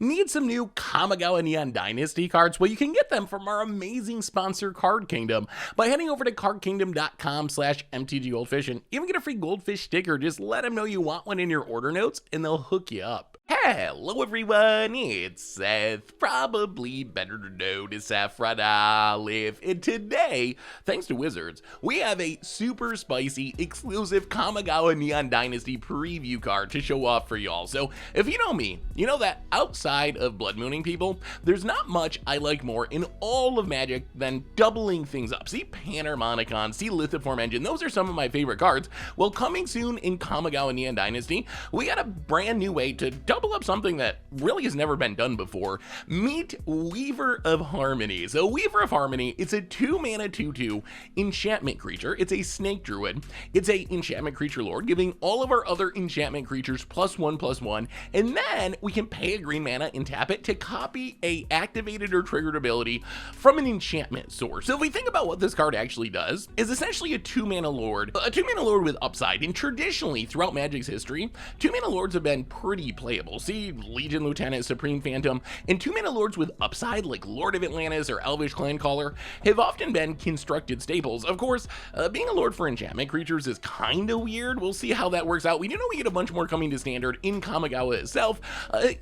Need some new Kamigawa Neon Dynasty cards? Well, you can get them from our amazing sponsor, Card Kingdom, by heading over to cardkingdom.com/MTGGoldfish and even get a free goldfish sticker. Just let them know you want one in your order notes and they'll hook you up. Hello everyone, it's Seth, probably better known as Saffron Olive, and today, thanks to Wizards, we have a super spicy, exclusive Kamigawa Neon Dynasty preview card to show off for y'all. So, if you know me, you know that outside of Blood Mooning people, there's not much I like more in all of Magic than doubling things up. See Panharmonicon, see Lithiform Engine, those are some of my favorite cards. Well, coming soon in Kamigawa Neon Dynasty, we got a brand new way to double up something that really has never been done before. Meet Weaver of Harmony. So Weaver of Harmony, it's a 2-mana 2/2 enchantment creature. It's a snake druid. It's a enchantment creature lord, giving all of our other enchantment creatures +1/+1, and then we can pay a green mana and tap it to copy a activated or triggered ability from an enchantment source. So if we think about what this card actually does, is essentially a 2-mana lord with upside. And traditionally throughout Magic's history, 2-mana lords have been pretty playable. See Legion Lieutenant, Supreme Phantom, and 2-mana lords with upside like Lord of Atlantis or Elvish Clancaller have often been constructed staples. Of course, being a lord for enchantment creatures is kinda weird. We'll see how that works out. We do know we get a bunch more coming to standard in Kamigawa itself.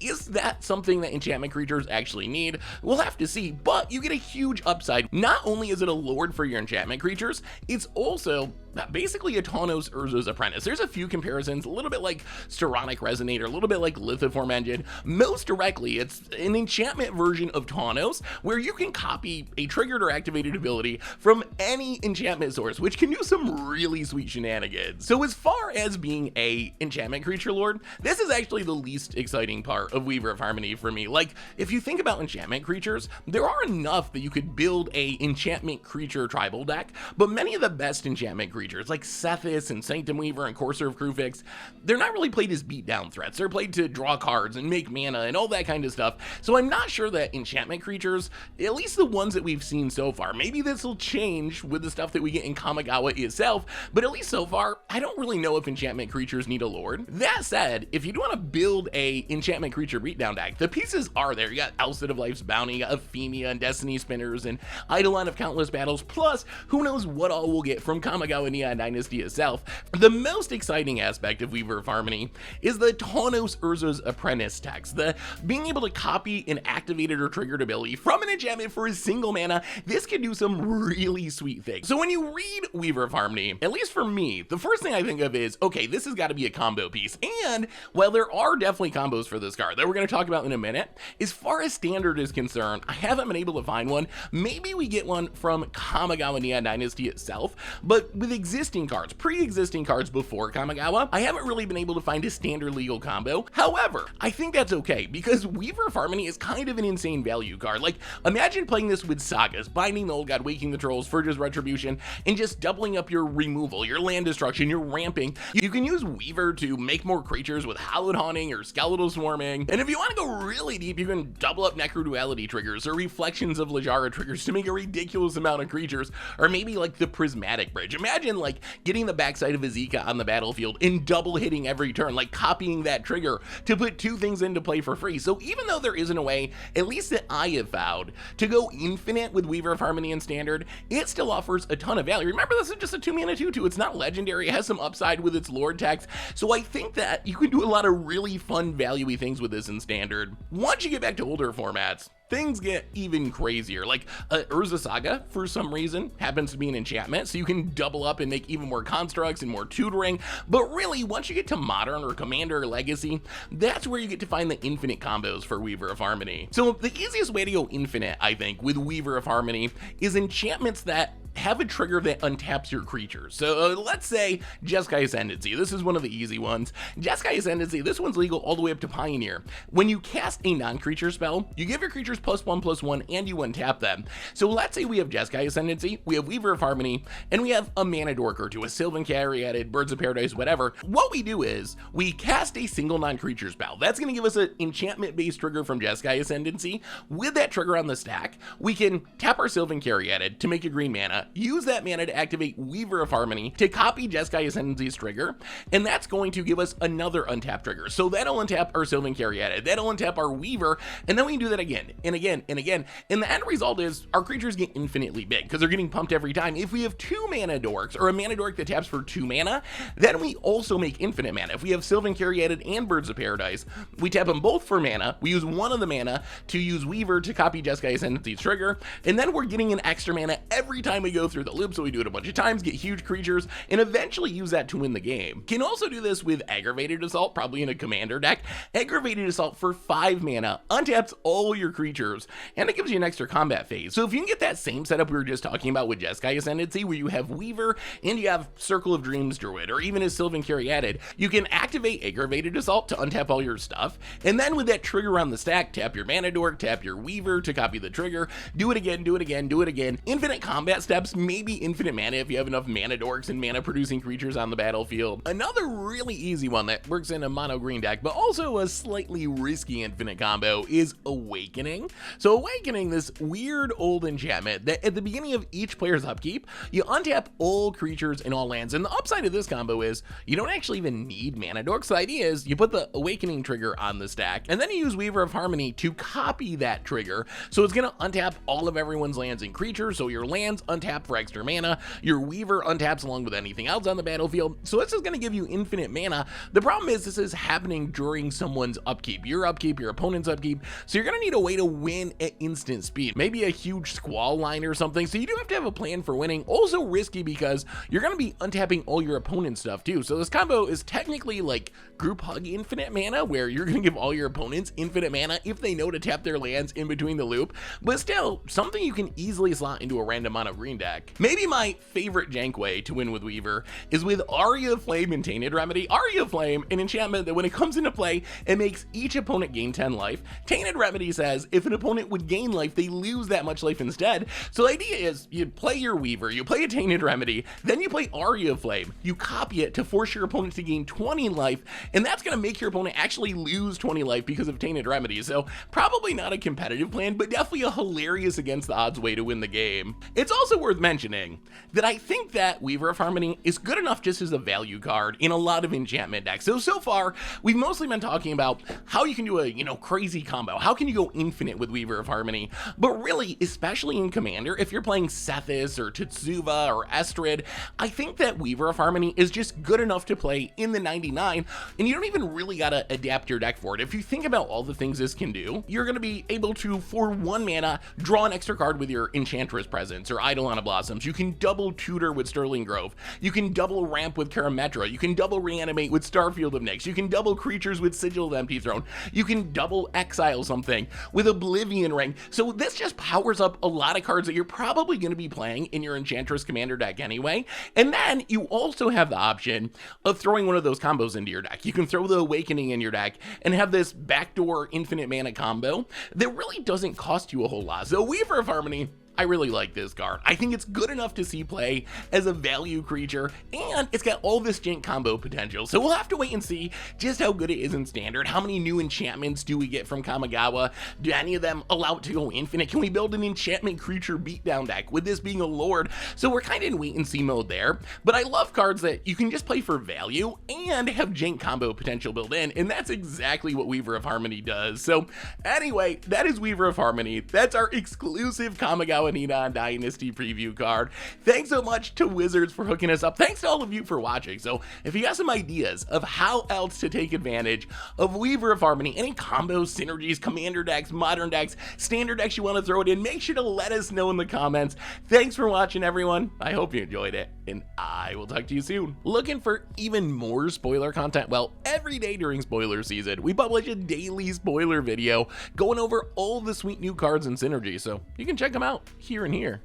Is that something that enchantment creatures actually need? We'll have to see, but you get a huge upside. Not only is it a lord for your enchantment creatures, it's also basically a Tawnos Urza's Apprentice. There's a few comparisons, a little bit like Steronic Resonator, a little bit like Lithiform Engine. Most directly, it's an enchantment version of Tawnos, where you can copy a triggered or activated ability from any enchantment source, which can do some really sweet shenanigans. So as far as being a enchantment creature lord, this is actually the least exciting part of Weaver of Harmony for me. Like, if you think about enchantment creatures, there are enough that you could build a enchantment creature tribal deck, but many of the best enchantment creatures like Sethis and Sanctum Weaver and Courser of Krufix, they're not really played as beatdown threats. They're played to draw cards and make mana and all that kind of stuff. So I'm not sure that enchantment creatures, at least the ones that we've seen so far, maybe this will change with the stuff that we get in Kamigawa itself, but at least so far, I don't really know if enchantment creatures need a lord. That said, if you do want to build a enchantment creature beatdown deck, the pieces are there. You got Ousted of Life's Bounty, you got Ephemia and Destiny Spinners and Eidolon of Countless Battles, plus who knows what all we'll get from Kamigawa Neon Dynasty itself. The most exciting aspect of Weaver of Harmony is the Tawnos Urza's Apprentice text, the being able to copy an activated or triggered ability from an enchantment for a single mana. This can do some really sweet things. So when you read Weaver of Harmony, at least for me, the first thing I think of is, okay, this has got to be a combo piece. And while there are definitely combos for this card that we're going to talk about in a minute, as far as standard is concerned, I haven't been able to find one. Maybe we get one from Kamigawa Neon Dynasty itself, but with existing cards, pre-existing cards before Kamigawa, I haven't really been able to find a standard legal combo. However, I think that's okay because Weaver of Harmony is kind of an insane value card. Like, imagine playing this with Sagas, Binding the Old God, Waking the Trolls, Forge's Retribution, and just doubling up your removal, your land destruction, your ramping. You can use Weaver to make more creatures with Hallowed Haunting or Skeletal Swarming, and if you want to go really deep, you can double up Necro Duality triggers or Reflections of Lajara triggers to make a ridiculous amount of creatures, or maybe like the Prismatic Bridge. Imagine like getting the backside of Azeka on the battlefield and double hitting every turn, like copying that trigger to put 2 things into play for free. So even though there isn't a way, at least that I have found, to go infinite with Weaver of Harmony and Standard, it still offers a ton of value. Remember, this is just a 2-mana 2/2. It's not legendary. It has some upside with its Lord text. So I think that you can do a lot of really fun value-y things with this in Standard. Once you get back to older formats, things get even crazier. Like Urza Saga, for some reason, happens to be an enchantment, so you can double up and make even more constructs and more tutoring. But really, once you get to Modern or Commander or Legacy, that's where you get to find the infinite combos for Weaver of Harmony. So the easiest way to go infinite, I think, with Weaver of Harmony is enchantments that have a trigger that untaps your creatures. So let's say Jeskai Ascendancy. This is one of the easy ones. Jeskai Ascendancy, this one's legal all the way up to Pioneer. When you cast a non-creature spell, you give your creatures +1/+1 and you untap them. So let's say we have Jeskai Ascendancy, we have Weaver of Harmony, and we have a Mana Dork or 2, a Sylvan Caryatid, Birds of Paradise, whatever. What we do is we cast a single non-creature spell. That's going to give us an enchantment-based trigger from Jeskai Ascendancy. With that trigger on the stack, we can tap our Sylvan Caryatid to make a green mana, mana, use that mana to activate Weaver of Harmony to copy Jeskai Ascendancy's trigger, and that's going to give us another untap trigger. So that'll untap our Sylvan Caryatid, that'll untap our Weaver, and then we can do that again and again and again. And the end result is our creatures get infinitely big because they're getting pumped every time. If we have 2 mana dorks or a mana dork that taps for 2 mana, then we also make infinite mana. If we have Sylvan Caryatid and Birds of Paradise, we tap them both for mana, we use one of the mana to use Weaver to copy Jeskai Ascendancy's trigger, and then we're getting an extra mana every time we go through the loop, so we do it a bunch of times, get huge creatures, and eventually use that to win the game. Can also do this with Aggravated Assault, probably in a commander deck. Aggravated Assault for 5 mana untaps all your creatures, and it gives you an extra combat phase. So if you can get that same setup we were just talking about with Jeskai Ascendancy, where you have Weaver and you have Circle of Dreams Druid, or even a Sylvan Caryatid, you can activate Aggravated Assault to untap all your stuff, and then with that trigger on the stack, tap your mana dork, tap your Weaver to copy the trigger, do it again, do it again, do it again. Infinite combat steps, maybe infinite mana if you have enough mana dorks and mana producing creatures on the battlefield. Another really easy one that works in a mono green deck, but also a slightly risky infinite combo, is Awakening. So Awakening, this weird old enchantment that at the beginning of each player's upkeep, you untap all creatures and all lands. And the upside of this combo is you don't actually even need mana dorks. The idea is you put the Awakening trigger on the stack, and then you use Weaver of Harmony to copy that trigger. So it's gonna untap all of everyone's lands and creatures, so your lands untap for extra mana, your Weaver untaps along with anything else on the battlefield, so this is gonna give you infinite mana. The problem is this is happening during someone's upkeep, your opponent's upkeep, so you're gonna need a way to win at instant speed, maybe a huge squall line or something, so you do have to have a plan for winning. Also risky because you're gonna be untapping all your opponent's stuff too, so this combo is technically like group hug infinite mana, where you're gonna give all your opponents infinite mana if they know to tap their lands in between the loop, but still something you can easily slot into a random mono green deck. Maybe my favorite jank way to win with Weaver is with Aria of Flame and Tainted Remedy. Aria of Flame, an enchantment that when it comes into play, it makes each opponent gain 10 life. Tainted Remedy says if an opponent would gain life, they lose that much life instead. So the idea is you play your Weaver, you play a Tainted Remedy, then you play Aria of Flame, you copy it to force your opponent to gain 20 life, and that's gonna make your opponent actually lose 20 life because of Tainted Remedy. So probably not a competitive plan, but definitely a hilarious against the odds way to win the game. It's also worth mentioning that I think that Weaver of Harmony is good enough just as a value card in a lot of enchantment decks. So far, we've mostly been talking about how you can do a, crazy combo. How can you go infinite with Weaver of Harmony? But really, especially in Commander, if you're playing Sethis or Tetsuva or Estrid, I think that Weaver of Harmony is just good enough to play in the 99, and you don't even really gotta adapt your deck for it. If you think about all the things this can do, you're gonna be able to, for 1 mana, draw an extra card with your Enchantress Presence or Eidolon Blossoms. You can double tutor with Sterling Grove. You can double ramp with Karametra. You can double reanimate with Starfield of Nyx. You can double creatures with Sigil of Empty Throne. You can double exile something with Oblivion Ring. So this just powers up a lot of cards that you're probably going to be playing in your Enchantress Commander deck anyway. And then you also have the option of throwing one of those combos into your deck. You can throw the Awakening in your deck and have this backdoor infinite mana combo that really doesn't cost you a whole lot. So Weaver of Harmony, I really like this card. I think it's good enough to see play as a value creature, and it's got all this jank combo potential. So we'll have to wait and see just how good it is in Standard. How many new enchantments do we get from Kamigawa? Do any of them allow it to go infinite? Can we build an enchantment creature beatdown deck with this being a Lord? So we're kind of in wait and see mode there, but I love cards that you can just play for value and have jank combo potential built in, and that's exactly what Weaver of Harmony does. So anyway, that is Weaver of Harmony. That's our exclusive Kamigawa Nina Dynasty preview card. Thanks so much to Wizards for hooking us up. Thanks to all of you for watching. So if you got some ideas of how else to take advantage of Weaver of Harmony, any combos, synergies, commander decks, modern decks, standard decks you want to throw it in, make sure to let us know in the comments. Thanks for watching, everyone. I hope you enjoyed it, and I will talk to you soon. Looking for even more spoiler content? Well, every day during spoiler season, we publish a daily spoiler video going over all the sweet new cards and synergies, so you can check them out here and here.